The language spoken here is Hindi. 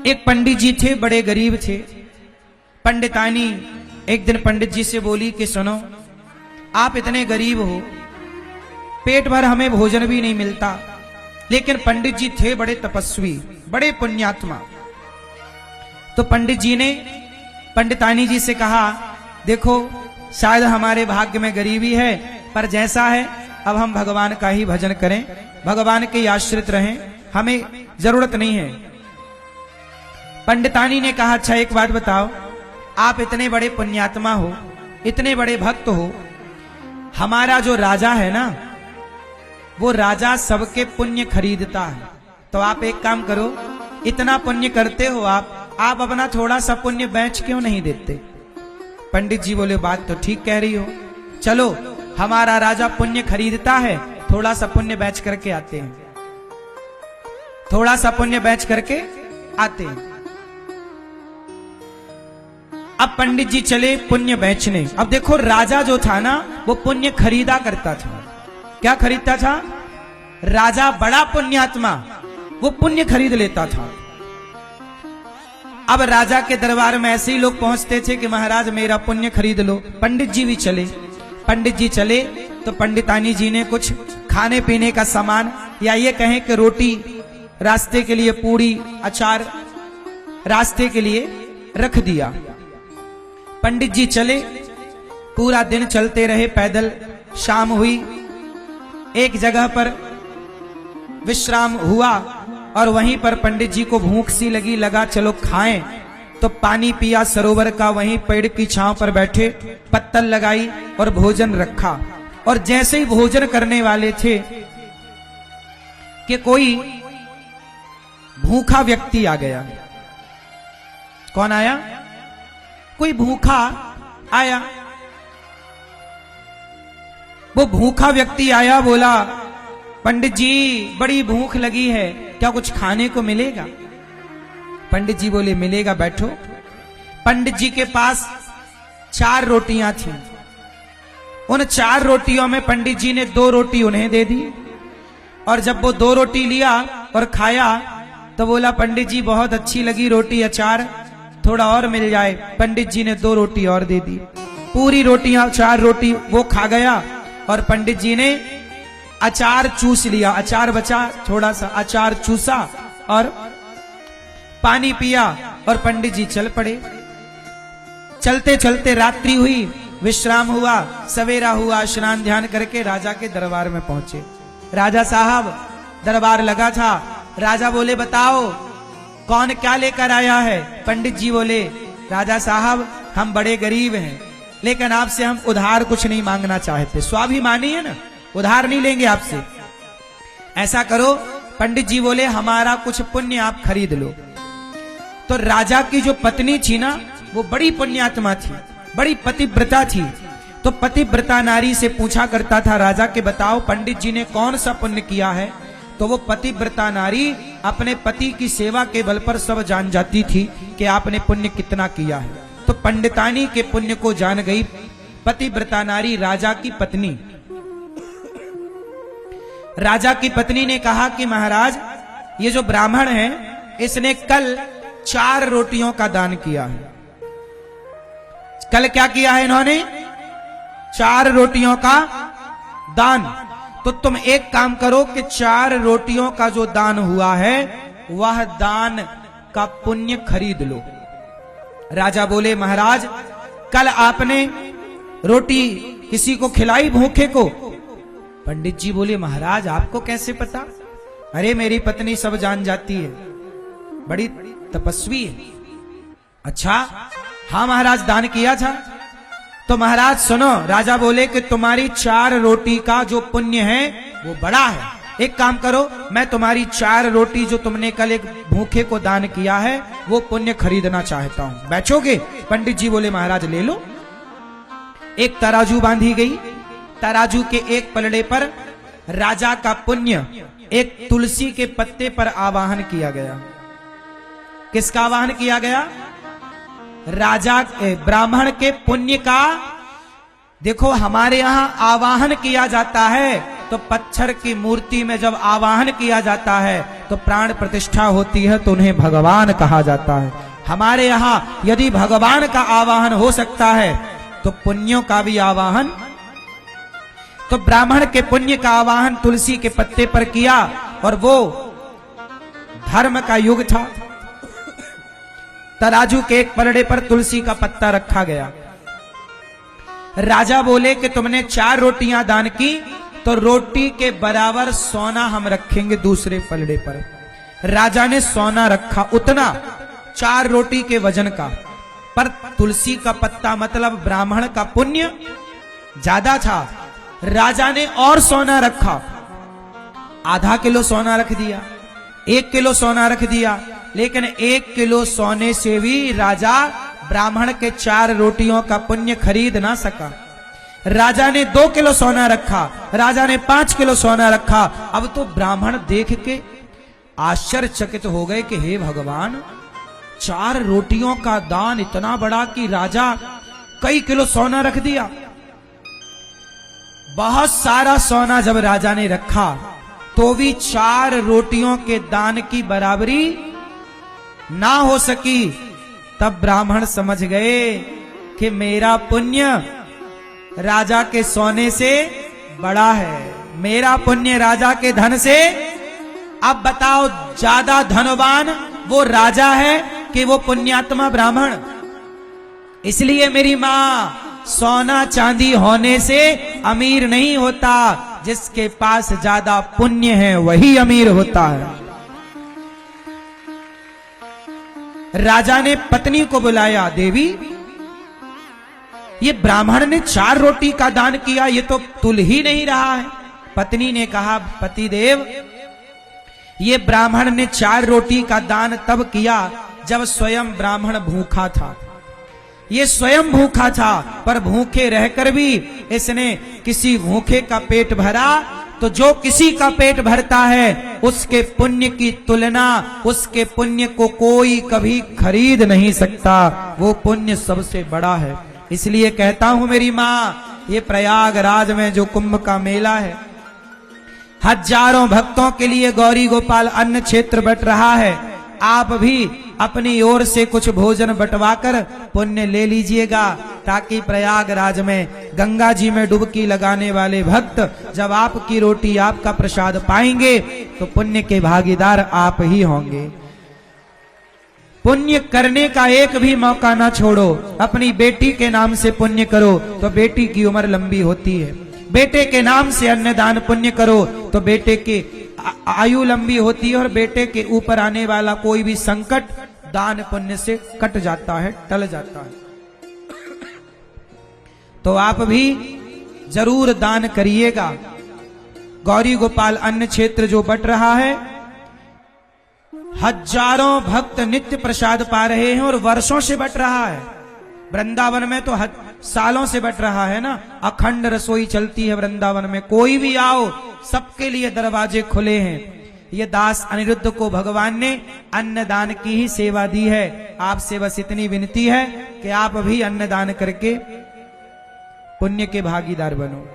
एक पंडित जी थे, बड़े गरीब थे। पंडितानी एक दिन पंडित जी से बोली कि सुनो, आप इतने गरीब हो, पेट भर हमें भोजन भी नहीं मिलता। लेकिन पंडित जी थे बड़े तपस्वी, बड़े पुण्यात्मा। तो पंडित जी ने पंडितानी जी से कहा, देखो शायद हमारे भाग्य में गरीबी है, पर जैसा है अब हम भगवान का ही भजन करें, भगवान के आश्रित रहें, हमें जरूरत नहीं है। पंडितानी ने कहा, अच्छा एक बात बताओ, आप इतने बड़े पुण्यात्मा हो, इतने बड़े भक्त हो, हमारा जो राजा है ना, वो राजा सबके पुण्य खरीदता है। तो आप एक काम करो, इतना पुण्य करते हो आप अपना थोड़ा सा पुण्य बेच क्यों नहीं देते? पंडित जी बोले, बात तो ठीक कह रही हो, चलो हमारा राजा पुण्य खरीदता है, थोड़ा सा पुण्य बेच करके आते हैं, थोड़ा सा पुण्य बेच करके आते हैं। अब पंडित जी चले पुण्य बेचने। अब देखो राजा जो था ना, वो पुण्य खरीदा करता था। क्या खरीदता था? राजा बड़ा पुण्यात्मा, वो पुण्य खरीद लेता था। अब राजा के दरबार में ऐसे ही लोग पहुंचते थे कि महाराज मेरा पुण्य खरीद लो। पंडित जी भी चले। पंडित जी चले तो पंडितानी जी ने कुछ खाने पीने का सामान, या ये कहें कि रोटी, रास्ते के लिए पूड़ी, अचार रास्ते के लिए रख दिया। पंडित जी चले, पूरा दिन चलते रहे पैदल। शाम हुई, एक जगह पर विश्राम हुआ और वहीं पर पंडित जी को भूख सी लगा चलो खाएं। तो पानी पिया सरोवर का, वहीं पेड़ की छांव पर बैठे, पत्तल लगाई और भोजन रखा। और जैसे ही भोजन करने वाले थे कि कोई भूखा व्यक्ति आ गया। कौन आया? कोई भूखा आया। वो भूखा व्यक्ति आया, बोला, पंडित जी बड़ी भूख लगी है, क्या कुछ खाने को मिलेगा? पंडित जी बोले, मिलेगा, बैठो। पंडित जी के पास 4 रोटियां थी। उन 4 रोटियों में पंडित जी ने 2 रोटी उन्हें दे दी। और जब वो 2 रोटी लिया और खाया तो बोला, पंडित जी बहुत अच्छी लगी रोटी, अचार थोड़ा और मिल जाए। पंडित जी ने 2 रोटी और दे दी। पूरी रोटियां 4 रोटी वो खा गया और पंडित जी ने अचार चूस लिया। अचार बचा थोड़ा सा, अचार चूसा और पानी पिया और पंडित जी चल पड़े। चलते चलते रात्रि हुई, विश्राम हुआ, सवेरा हुआ, स्नान ध्यान करके राजा के दरबार में पहुंचे। राजा साहब दरबार लगा था। राजा बोले, बताओ कौन क्या लेकर आया है? पंडित जी बोले, राजा साहब हम बड़े गरीब हैं, लेकिन आपसे हम उधार कुछ नहीं मांगना चाहते। स्वाभिमानी है ना, उधार नहीं लेंगे आपसे। ऐसा करो, पंडित जी बोले, हमारा कुछ पुण्य आप खरीद लो। तो राजा की जो पत्नी थी ना, वो बड़ी पुण्यात्मा थी, बड़ी पतिव्रता थी। तो पतिव्रता नारी से पूछा करता था राजा के, बताओ पंडित जी ने कौन सा पुण्य किया है? तो वो पतिव्रता नारी अपने पति की सेवा के बल पर सब जान जाती थी कि आपने पुण्य कितना किया है। तो पंडितानी के पुण्य को जान गई पतिव्रता नारी, राजा की पत्नी। राजा की पत्नी ने कहा कि महाराज, ये जो ब्राह्मण है, इसने कल 4 रोटियों का दान किया है। कल क्या किया है इन्होंने? 4 रोटियों का दान। तो तुम एक काम करो कि 4 रोटियों का जो दान हुआ है, वह दान का पुण्य खरीद लो। राजा बोले, महाराज कल आपने रोटी किसी को खिलाई भूखे को? पंडित जी बोले, महाराज आपको कैसे पता? अरे मेरी पत्नी सब जान जाती है, बड़ी तपस्वी है। अच्छा, हाँ महाराज दान किया था। तो महाराज सुनो, राजा बोले कि तुम्हारी 4 रोटी का जो पुण्य है वो बड़ा है। एक काम करो, मैं तुम्हारी 4 रोटी जो तुमने कल एक भूखे को दान किया है, वो पुण्य खरीदना चाहता हूं, बेचोगे? पंडित जी बोले, महाराज ले लो। एक तराजू बांधी गई। तराजू के एक पलड़े पर राजा का पुण्य एक तुलसी के पत्ते पर आवाहन किया गया। किसका आवाहन किया गया? राजा ब्राह्मण के पुण्य का। देखो हमारे यहां आवाहन किया जाता है तो पत्थर की मूर्ति में जब आवाहन किया जाता है तो प्राण प्रतिष्ठा होती है, तो उन्हें भगवान कहा जाता है। हमारे यहाँ यदि भगवान का आवाहन हो सकता है तो पुण्यों का भी आवाहन, तो ब्राह्मण के पुण्य का आवाहन तुलसी के पत्ते पर किया, और वो धर्म का युग था। तराजू के एक पलड़े पर तुलसी का पत्ता रखा गया। राजा बोले कि तुमने 4 रोटियां दान की तो रोटी के बराबर सोना हम रखेंगे दूसरे पलड़े पर। राजा ने सोना रखा उतना 4 रोटी के वजन का, पर तुलसी का पत्ता मतलब ब्राह्मण का पुण्य ज्यादा था। राजा ने और सोना रखा, आधा किलो सोना रख दिया, 1 किलो सोना रख दिया, लेकिन 1 किलो सोने से भी राजा ब्राह्मण के 4 रोटियों का पुण्य खरीद ना सका। राजा ने 2 किलो सोना रखा, राजा ने 5 किलो सोना रखा। अब तो ब्राह्मण देख के आश्चर्यचकित हो गए कि हे भगवान, 4 रोटियों का दान इतना बड़ा कि राजा कई किलो सोना रख दिया। बहुत सारा सोना जब राजा ने रखा तो भी 4 रोटियों के दान की बराबरी ना हो सकी। तब ब्राह्मण समझ गए कि मेरा पुण्य राजा के सोने से बड़ा है, मेरा पुण्य राजा के धन से। अब बताओ ज्यादा धनवान वो राजा है कि वो पुण्यात्मा ब्राह्मण? इसलिए मेरी मां, सोना चांदी होने से अमीर नहीं होता, जिसके पास ज्यादा पुण्य है वही अमीर होता है। राजा ने पत्नी को बुलाया, देवी ये ब्राह्मण ने 4 रोटी का दान किया, ये तो तुल ही नहीं रहा है। पत्नी ने कहा, पतिदेव ये ब्राह्मण ने 4 रोटी का दान तब किया जब स्वयं ब्राह्मण भूखा था। ये स्वयं भूखा था, पर भूखे रहकर भी इसने किसी भूखे का पेट भरा। तो जो किसी का पेट भरता है उसके पुण्य की तुलना, उसके पुण्य को कोई कभी खरीद नहीं सकता। वो पुण्य सबसे बड़ा है। इसलिए कहता हूं मेरी मां, ये प्रयागराज में जो कुंभ का मेला है, हजारों भक्तों के लिए गौरी गोपाल अन्न क्षेत्र बट रहा है। आप भी अपनी ओर से कुछ भोजन बंटवाकर पुण्य ले लीजिएगा, ताकि प्रयागराज में गंगा जी में डुबकी लगाने वाले भक्त जब आपकी रोटी, आपका प्रसाद पाएंगे तो पुण्य के भागीदार आप ही होंगे। पुण्य करने का एक भी मौका ना छोड़ो। अपनी बेटी के नाम से पुण्य करो तो बेटी की उम्र लंबी होती है। बेटे के नाम से अन्नदान पुण्य करो तो बेटे की आयु लंबी होती है, और बेटे के ऊपर आने वाला कोई भी संकट दान पुण्य से कट जाता है, टल जाता है। तो आप भी जरूर दान करिएगा। गौरी गोपाल अन्न क्षेत्र जो बट रहा है, हजारों भक्त नित्य प्रसाद पा रहे हैं और वर्षों से बट रहा है। वृंदावन में तो सालों से बट रहा है ना, अखंड रसोई चलती है वृंदावन में। कोई भी आओ, सबके लिए दरवाजे खुले हैं। ये दास अनिरुद्ध को भगवान ने अन्नदान की ही सेवा दी है। आपसे बस इतनी विनती है कि आप भी अन्नदान करके पुण्य के भागीदार बनो।